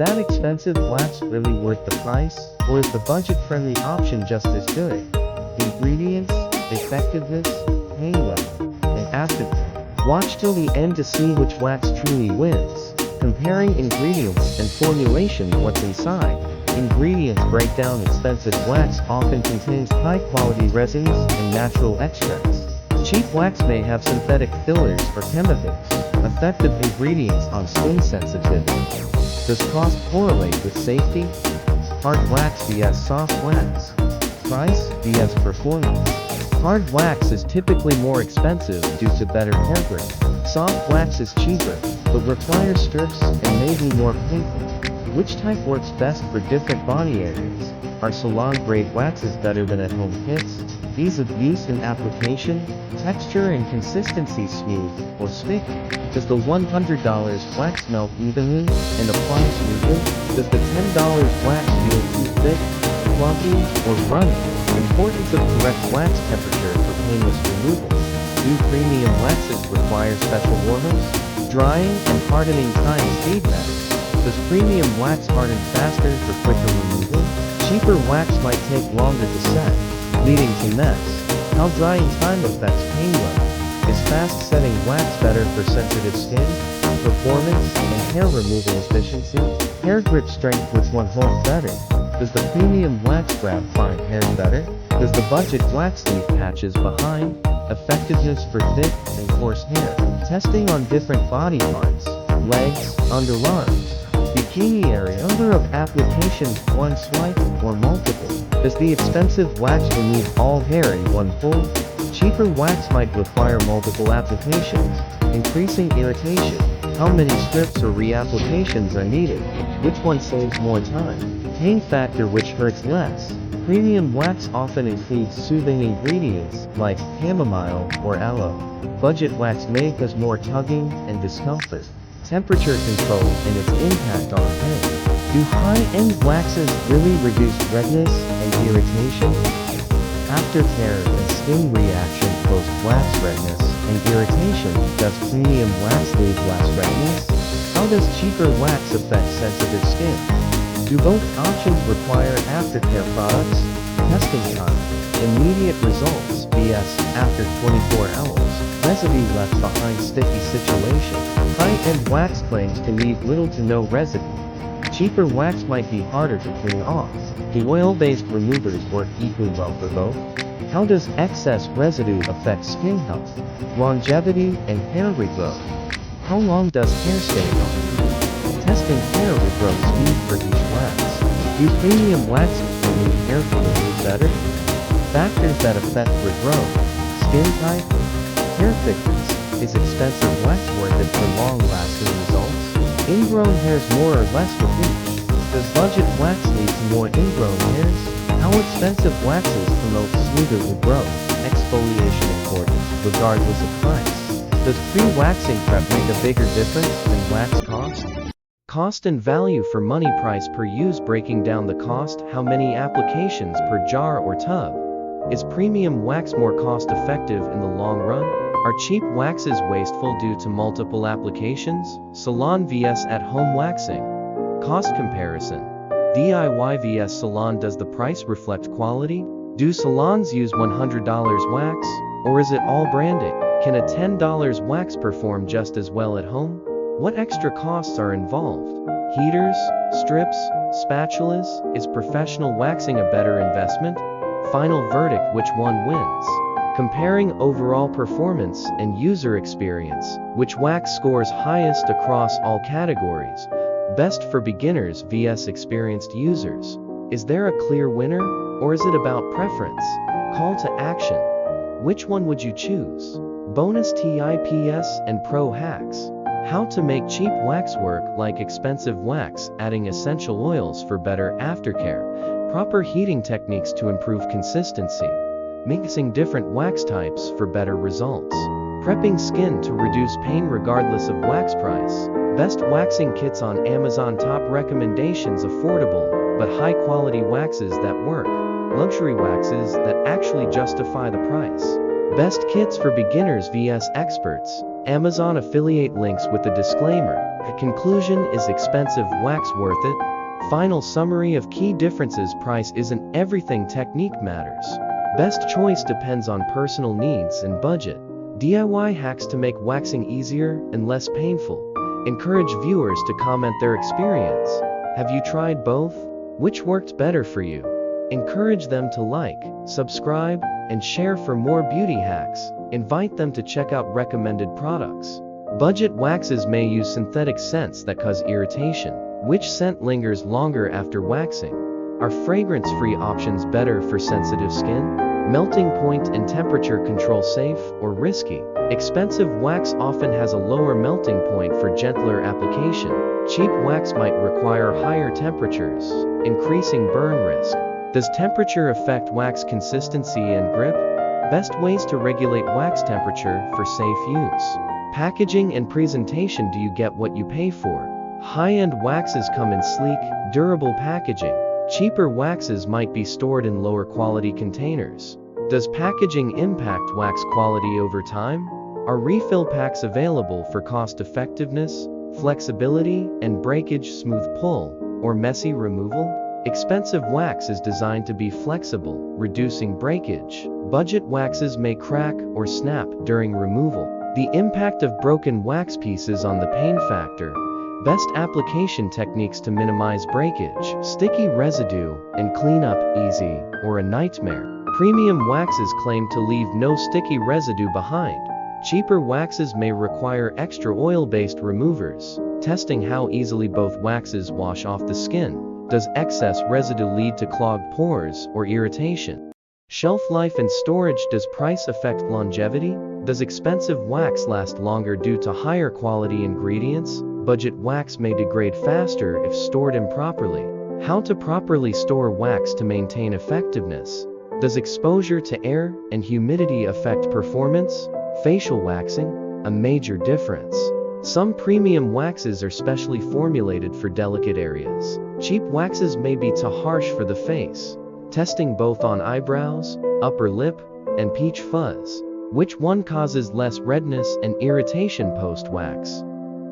that expensive wax really worth the price, or is the budget-friendly option just as good? Ingredients, effectiveness, pain level, and aftercare. Watch till the end to see which wax truly wins. Comparing ingredients and formulation. What's inside? Ingredients breakdown. Expensive wax often contains high-quality resins and natural extracts. Cheap wax may have synthetic fillers or chemicals. Effective ingredients on skin sensitivity. Does cost correlate with safety? Hard wax vs soft wax. Price vs performance. Hard wax is typically more expensive due to better hair grip. Soft wax is cheaper, but requires strips and may be more painful. Which type works best for different body areas? Are salon-grade waxes better than at-home kits? Ease of use and application, texture and consistency smooth or sticky. Does the $100 wax melt evenly and apply smoothly? Does the $10 wax feel too thick, clumpy, or runny? Importance of correct wax temperature for painless removal. Do premium waxes require special warmers? Drying and hardening time speed matters. Does premium wax harden faster for quicker removal? Cheaper wax might take longer to set, leading to mess. How drying time affects pain level. Is fast-setting wax better for sensitive skin? Performance and hair removal efficiency? Hair grip strength. Which one holds better? Does the premium wax grab fine hair better? Does the budget wax leave patches behind? Effectiveness for thick and coarse hair. Testing on different body parts, legs, underarms, bikini area. Number of applications, one swipe or multiple. Does the expensive wax remove all hair in one pull? Cheaper wax might require multiple applications, increasing irritation. How many strips or reapplications are needed? Which one saves more time? Pain factor. Which hurts less? Premium wax often includes soothing ingredients like chamomile or aloe. Budget wax may cause more tugging and discomfort. Temperature control and its impact on pain. Do high-end waxes really reduce redness and irritation? Aftercare and skin reaction. Post-wax redness and irritation. Does premium wax leave less redness? How does cheaper wax affect sensitive skin? Do both options require aftercare products? Testing time. Immediate results vs after 24 hours. Residue left behind. Sticky situation. High-end wax claims to leave little to no residue. Cheaper wax might be harder to clean off. Do oil-based removers work equally well for both? How does excess residue affect skin health, longevity, and hair regrowth? How long does hair stay on? Testing hair regrowth speed for each wax. Do premium waxes remove hair follicles better? Factors that affect regrowth. Skin type, hair thickness. Is expensive wax worth it for long-lasting results? Ingrown hairs more or less with each. Does budget wax lead to more ingrown hairs? How expensive waxes promote smoother regrowth? Exfoliation important, regardless of price. Does pre-waxing prep make a bigger difference than wax cost? Cost and value for money. Price per use. Breaking down the cost. How many applications per jar or tub? Is premium wax more cost-effective in the long run? Are cheap waxes wasteful due to multiple applications? Salon vs at-home waxing. Cost comparison. DIY vs salon. Does the price reflect quality? Do salons use $100 wax? Or is it all branding? Can a $10 wax perform just as well at home? What extra costs are involved? Heaters, strips, spatulas? Is professional waxing a better investment? Final verdict. Which one wins? Comparing overall performance and user experience. Which wax scores highest across all categories? Best for beginners vs experienced users. Is there a clear winner, or is it about preference? Call to action. Which one would you choose? Bonus tips and pro hacks. How to make cheap wax work like expensive wax, adding essential oils for better aftercare. Proper heating techniques to improve consistency. Mixing different wax types for better results. Prepping skin to reduce pain regardless of wax price. Best waxing kits on Amazon. Top recommendations. Affordable but high quality waxes that work. Luxury waxes that actually justify the price. Best kits for beginners vs experts. Amazon affiliate links with the disclaimer. The conclusion: is expensive wax worth it? Final summary of key differences: price isn't everything, technique matters. Best choice depends on personal needs and budget. DIY hacks to make waxing easier and less painful. Encourage viewers to comment their experience. Have you tried both? Which worked better for you? Encourage them to like, subscribe, and share for more beauty hacks. Invite them to check out recommended products. Budget waxes may use synthetic scents that cause irritation. Which scent lingers longer after waxing? Are fragrance-free options better for sensitive skin? Melting point and temperature control safe or risky? Expensive wax often has a lower melting point for gentler application. Cheap wax might require higher temperatures, increasing burn risk. Does temperature affect wax consistency and grip? Best ways to regulate wax temperature for safe use. Packaging and presentation: do you get what you pay for? High-end waxes come in sleek, durable packaging. Cheaper waxes might be stored in lower quality containers. Does packaging impact wax quality over time? Are refill packs available for cost-effectiveness, flexibility, and breakage? Smooth pull or messy removal? Expensive wax is designed to be flexible, reducing breakage. Budget waxes may crack or snap during removal. The impact of broken wax pieces on the pain factor. Best application techniques to minimize breakage: sticky residue and cleanup, easy or a nightmare. Premium waxes claim to leave no sticky residue behind. Cheaper waxes may require extra oil-based removers. Testing how easily both waxes wash off the skin. Does excess residue lead to clogged pores or irritation? Shelf life and storage: does price affect longevity? Does expensive wax last longer due to higher quality ingredients? Budget wax may degrade faster if stored improperly. How to properly store wax to maintain effectiveness? Does exposure to air and humidity affect performance? Facial waxing: a major difference. Some premium waxes are specially formulated for delicate areas. Cheap waxes may be too harsh for the face. Testing both on eyebrows, upper lip, and peach fuzz. Which one causes less redness and irritation post-wax?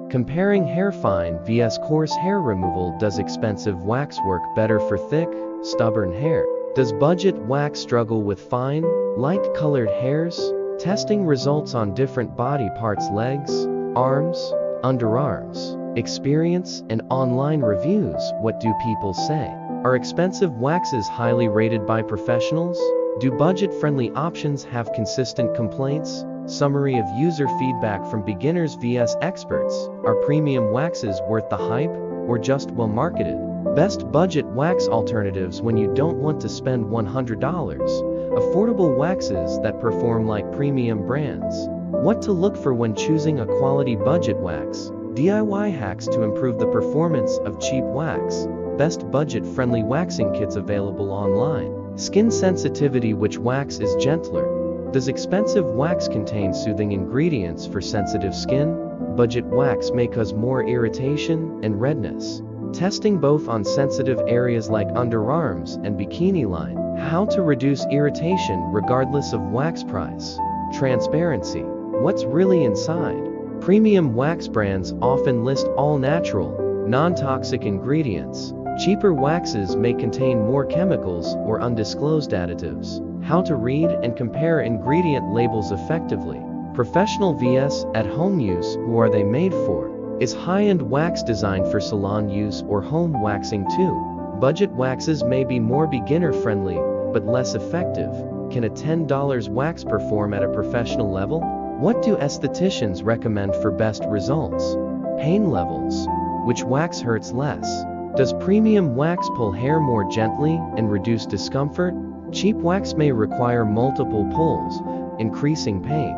Comparing hair fine vs coarse hair removal: does expensive wax work better for thick, stubborn hair? Does budget wax struggle with fine, light-colored hairs? Testing results on different body parts: legs, arms, underarms. Experience and online reviews: what do people say? Are expensive waxes highly rated by professionals? Do budget-friendly options have consistent complaints? Summary of user feedback from beginners vs experts: are premium waxes worth the hype, or just well marketed? Best budget wax alternatives when you don't want to spend $100. Affordable waxes that perform like premium brands. What to look for when choosing a quality budget wax? DIY hacks to improve the performance of cheap wax. Best budget-friendly waxing kits available online. Skin sensitivity: which wax is gentler? Does expensive wax contain soothing ingredients for sensitive skin? Budget wax may cause more irritation and redness. Testing both on sensitive areas like underarms and bikini line. How to reduce irritation regardless of wax price. Transparency: what's really inside? Premium wax brands often list all natural, non-toxic ingredients. Cheaper waxes may contain more chemicals or undisclosed additives. How to read and compare ingredient labels effectively. Professional vs at-home use: who are they made for? Is high-end wax designed for salon use or home waxing too? Budget waxes may be more beginner-friendly, but less effective. Can a $10 wax perform at a professional level? What do estheticians recommend for best results? Pain levels: which wax hurts less? Does premium wax pull hair more gently and reduce discomfort? Cheap wax may require multiple pulls, increasing pain.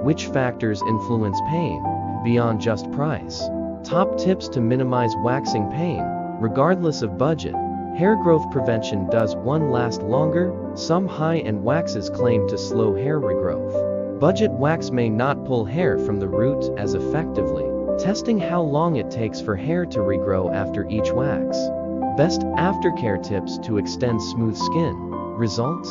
Which factors influence pain, beyond just price? Top tips to minimize waxing pain, regardless of budget. Hair growth prevention: does one last longer? Some high-end waxes claim to slow hair regrowth. Budget wax may not pull hair from the root as effectively. Testing how long it takes for hair to regrow after each wax. Best aftercare tips to extend smooth skin. Results: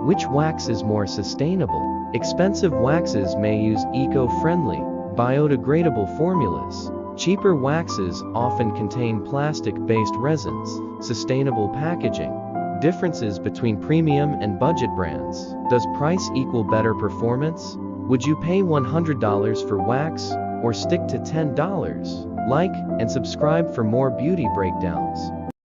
which wax is more sustainable? Expensive waxes may use eco-friendly, biodegradable formulas. Cheaper waxes often contain plastic-based resins, sustainable packaging. Differences between premium and budget brands. Does price equal better performance? Would you pay $100 for wax or stick to $10? Like and subscribe for more beauty breakdowns.